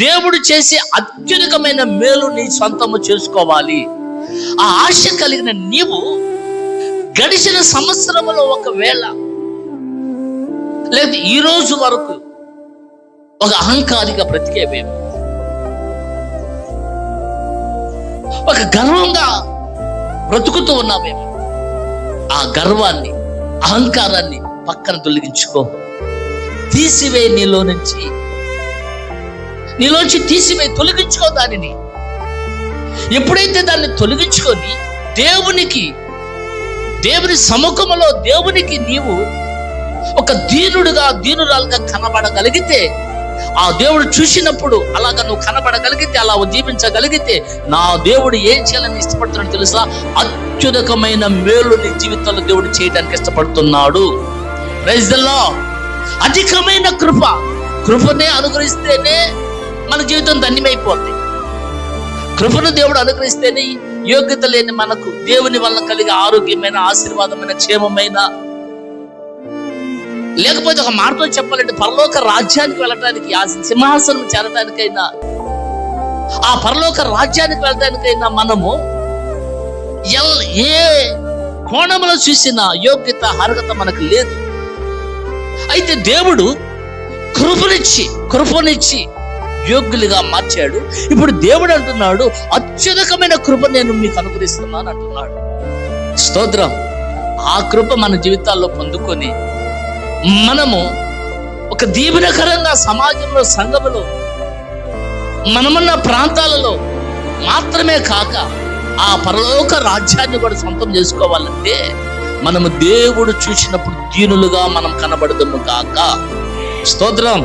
దేవుడు చేసే అత్యధికమైన మేలు నీ సొంతము చేసుకోవాలి. ఆ ఆశ కలిగిన నీవు గడిచిన సంవత్సరంలో ఒకవేళ లేదా ఈ రోజు వరకు ఒక అహంకారిగా బ్రతికేవేమో, ఒక గర్వంగా బ్రతుకుతూ ఉన్నావేమో. ఆ గర్వాన్ని, అహంకారాన్ని పక్కన తొలగించుకో, తీసివేయి. నీలోంచి తీసివేయి, తొలగించుకో దానిని. ఎప్పుడైతే దాన్ని తొలగించుకొని దేవుని సముఖంలో దేవునికి నీవు ఒక దీనురాలుగా కనబడగలిగితే, ఆ దేవుడు చూసినప్పుడు అలాగా నువ్వు కనబడగలిగితే, అలా జీవించగలిగితే, నా దేవుడు ఏం చేయాలని ఇష్టపడుతున్నాడు తెలుసా? అత్యున్నతమైన మేలు నీ జీవితంలో దేవుడు చేయడానికి ఇష్టపడుతున్నాడు. Praise the Lord. అధికమైన కృపనే అనుగ్రహిస్తేనే మన జీవితం ధన్యమైపోతుంది. కృపను దేవుడు అనుగ్రహిస్తేనే యోగ్యత లేని మనకు దేవుని వల్ల కలిగే ఆరోగ్యమైన, ఆశీర్వాదమైన, క్షేమమైన, లేకపోతే ఒక మాటలో చెప్పాలంటే పరలోక రాజ్యానికి వెళ్ళటానికి, ఆ సింహాసనం చేరటానికైనా, ఆ పరలోక రాజ్యానికి వెళ్ళటానికైనా మనము ఏ కోణంలో చూసిన యోగ్యత, అర్హత మనకు లేదు. అయితే దేవుడు కృపనిచ్చి యోగ్యులుగా మార్చాడు. ఇప్పుడు దేవుడు అంటున్నాడు, అత్యధికమైన కృప నేను మీకు అనుగ్రహిస్తున్నాను అంటున్నాడు. స్తోత్రం. ఆ కృప మన జీవితాల్లో పొందుకొని మనము ఒక దీవెనకరంగా సమాజంలో, సంఘములో, మనమున్న ప్రాంతాలలో మాత్రమే కాక ఆ పరలోక రాజ్యాన్ని కూడా సొంతం చేసుకోవాలంటే మనము దేవుడు చూసినప్పుడు దీనులుగా మనం కనబడదుము కాక. స్తోత్రం.